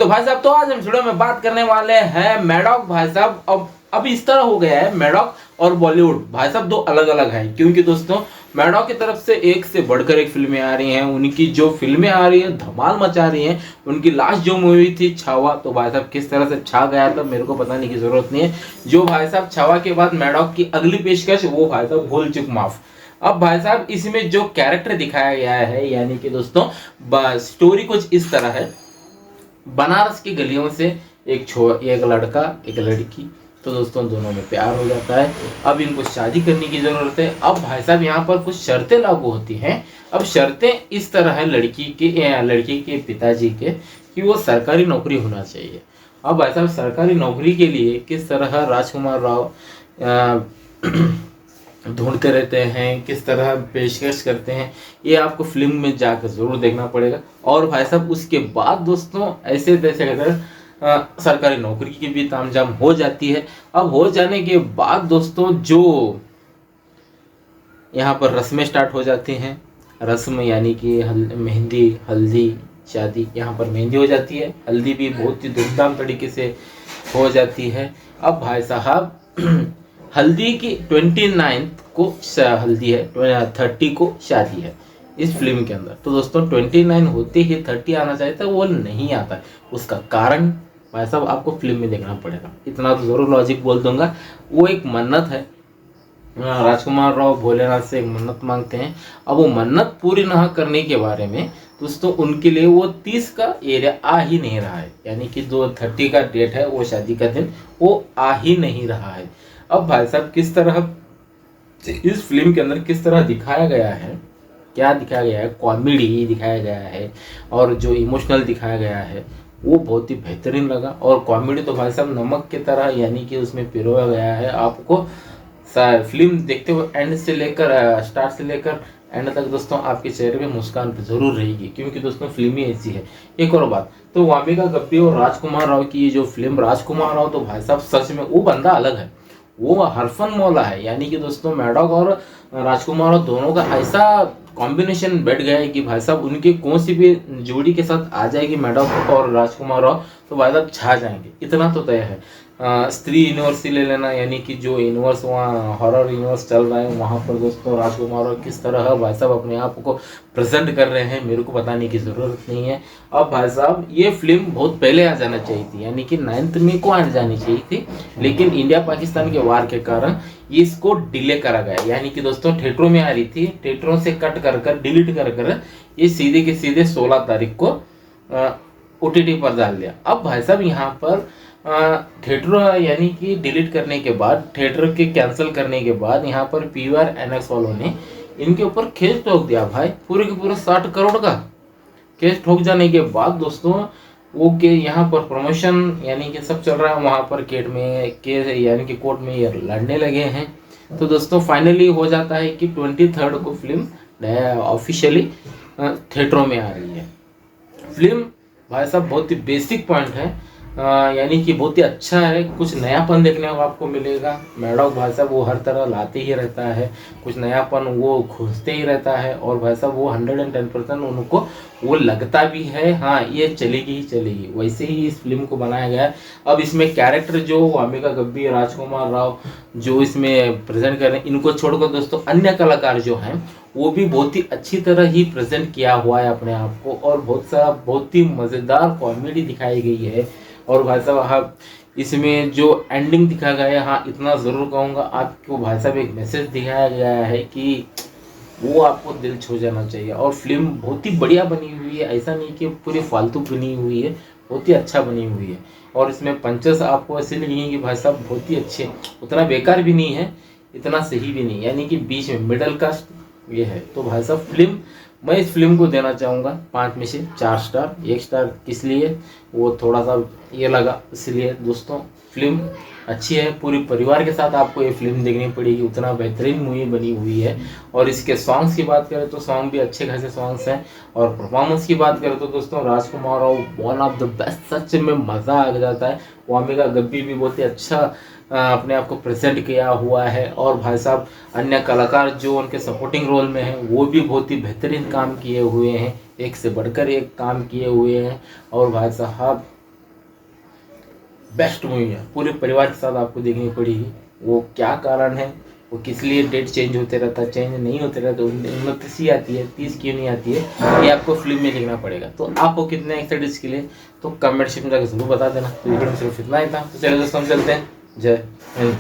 तो भाई साहब, तो आज हम वीडियो में बात करने वाले हैं मैडॉक भाई साहब। अब इस तरह हो गया है मैडॉक और बॉलीवुड भाई साहब दो अलग अलग हैं, क्योंकि दोस्तों मैडॉक की तरफ से एक से बढ़कर एक फिल्में आ रही हैं। उनकी जो फिल्में आ रही हैं धमाल मचा रही हैं। उनकी लास्ट जो मूवी थी छावा, तो भाई साहब किस तरह से छा गया था मेरे को बताने की जरूरत नहीं है। जो भाई साहब छावा के बाद मैडॉक की अगली पेशकश वो भाई साहब भूल चुक माफ। अब भाई साहब इसमें जो कैरेक्टर दिखाया गया है, यानी कि दोस्तों स्टोरी कुछ इस तरह है। बनारस की गलियों से एक लड़का एक लड़की, तो दोस्तों दोनों में प्यार हो जाता है। अब इनको शादी करने की जरूरत है। अब भाई साहब यहाँ पर कुछ शर्तें लागू होती हैं। अब शर्तें इस तरह है लड़की के पिताजी के, कि वो सरकारी नौकरी होना चाहिए। अब भाई साहब सरकारी नौकरी के लिए किस तरह राजकुमार राव ढूंढते रहते हैं, किस तरह पेशकश करते हैं, ये आपको फिल्म में जाकर जरूर देखना पड़ेगा। और भाई साहब उसके बाद दोस्तों ऐसे तैसे अगर सरकारी नौकरी की भी तामझाम हो जाती है। अब हो जाने के बाद दोस्तों जो यहाँ पर रस्में स्टार्ट हो जाती हैं। रस्म यानी कि मेहंदी, हल्दी, शादी। यहाँ पर मेहंदी हो जाती है, हल्दी भी बहुत ही धूमधाम तरीके से हो जाती है। अब भाई साहब हल्दी की 29 को हल्दी है, 30 को शादी है इस फिल्म के अंदर। तो दोस्तों 29 होते ही 30 आना चाहिए था, वो नहीं आता। उसका कारण भाई साहब आपको फिल्म में देखना पड़ेगा। इतना तो जरूर लॉजिक बोल दूंगा। वो एक मन्नत है। राजकुमार राव भोलेनाथ से एक मन्नत मांगते हैं। अब वो मन्नत पूरी ना करने के बारे में दोस्तों उनके लिए वो 30 का एरिया आ ही नहीं रहा है, यानी कि जो 30 का डेट है वो शादी का दिन वो आ ही नहीं रहा है। अब भाई साहब किस तरह इस फिल्म के अंदर किस तरह दिखाया गया है, क्या दिखाया गया है, कॉमेडी दिखाया गया है और जो इमोशनल दिखाया गया है वो बहुत ही बेहतरीन लगा। और कॉमेडी तो भाई साहब नमक की तरह, यानी कि उसमें पिरोया गया है। आपको फिल्म देखते हुए एंड से लेकर स्टार्ट से लेकर एंड तक दोस्तों आपके चेहरे पे मुस्कान जरूर रहेगी, क्योंकि दोस्तों फिल्म ही ऐसी है। एक और बात, तो वामिका गब्बी और राजकुमार राव की ये जो फिल्म राजकुमार राव, तो भाई साहब सच में वो बंदा अलग है, वो हरफन मौला है। यानी कि दोस्तों मैडॉक और राजकुमार राव दोनों का ऐसा कॉम्बिनेशन बैठ गया है कि भाई साहब उनकी कौन सी भी जोड़ी के साथ आ जाएगी मैडॉक और राजकुमार राव, तो भाई साहब छा जाएंगे, इतना तो तय है। स्त्री यूनिवर्स ले लेना, यानी कि जो यूनिवर्स वहाँ हॉरर यूनिवर्स चल रहा है वहाँ पर दोस्तों राजकुमार राव किस तरह भाई साहब अपने आप को प्रेजेंट कर रहे हैं मेरे को बताने की ज़रूरत नहीं है। अब भाई साहब ये फिल्म बहुत पहले आ जाना चाहिए थी, यानी कि 9 मई को आ जानी चाहिए थी, लेकिन इंडिया पाकिस्तान के वार के कारण इसको डिले करा गया। यानी कि दोस्तों थिएटरों में आ रही थी, थिएटरों से कट कर डिलीट कर ये सीधे के सीधे 16 तारीख को OTT पर डाल दिया। अब भाई साहब यहाँ पर थिएटर यानी कि डिलीट करने के बाद, थिएटर के कैंसिल करने के बाद यहाँ पर PVR NX वालों ने इनके ऊपर केस ठोक दिया भाई, पूरे के पूरे 60 करोड़ का केस ठोक जाने के बाद दोस्तों वो के यहाँ पर प्रमोशन यानी कि सब चल रहा है वहाँ पर यानी कि कोर्ट में ये लड़ने लगे हैं। तो दोस्तों फाइनली हो जाता है कि 23 को फिल्म ऑफिशियली थिएटरों में आ रही है। फिल्म भाई साहब बहुत ही बेसिक पॉइंट है, यानी कि बहुत ही अच्छा है। कुछ नयापन देखने को आपको मिलेगा। मैडॉक भाई साहब वो हर तरह लाते ही रहता है, कुछ नयापन वो खोजते ही रहता है। और भाई साहब वो 110% उनको वो लगता भी है, हाँ ये चलेगी ही चलेगी, वैसे ही इस फिल्म को बनाया गया है। अब इसमें कैरेक्टर जो वामिका गब्बी, राजकुमार राव जो इसमें प्रेजेंट कर रहे हैं, इनको छोड़कर दोस्तों अन्य कलाकार जो हैं वो भी बहुत ही अच्छी तरह ही प्रेजेंट किया हुआ है अपने आप को। और बहुत ही मज़ेदार कॉमेडी दिखाई गई है। और भाई साहब हाँ इसमें जो एंडिंग दिखा गया है, हाँ इतना ज़रूर कहूँगा आपको भाई साहब एक मैसेज दिखाया गया है कि वो आपको दिल छू जाना चाहिए। और फिल्म बहुत ही बढ़िया बनी हुई है, ऐसा नहीं कि पूरी फालतू बनी हुई है, बहुत ही अच्छा बनी हुई है। और इसमें पंचेस आपको ऐसे लगेंगे कि भाई साहब बहुत ही अच्छे, उतना बेकार भी नहीं है, इतना सही भी नहीं, यानी कि बीच में मिडल कास्ट ये है। तो भाई साहब मैं इस फिल्म को देना चाहूँगा 5 में से 4 स्टार। 1 स्टार किस लिए, वो थोड़ा सा ये लगा इसलिए। दोस्तों फिल्म अच्छी है, पूरी परिवार के साथ आपको ये फिल्म देखनी पड़ेगी, उतना बेहतरीन मूवी बनी हुई है। और इसके सॉन्ग्स की बात करें तो सॉन्ग भी अच्छे खासे सॉन्ग्स हैं। और परफॉर्मेंस की बात करें तो दोस्तों Rajkumar Rao one of the best, सच में मज़ा आ जाता है। वामिका गब्बी भी बहुत ही अच्छा अपने आप को प्रेजेंट किया हुआ है। और भाई साहब अन्य कलाकार जो उनके सपोर्टिंग रोल में हैं वो भी बहुत ही बेहतरीन काम किए हुए हैं, एक से बढ़कर एक काम किए हुए हैं। और भाई साहब बेस्ट मूवी है, पूरे परिवार के साथ आपको देखनी पड़ेगी। वो क्या कारण है, वो किस लिए डेट चेंज होते रहता है, चेंज नहीं होते रहता, 29 आती है, 30 क्यों नहीं आती है, ये आपको फिल्म में लिखना पड़ेगा। तो आपको कितने एक्साइटेड इसके लिए, तो कमेंट सेक्शन में जाकर जरूर बता देना। तो ये वीडियो में सिर्फ इतना ही था। तो चलो दोस्तों हम चलते हैं। जय हिंद।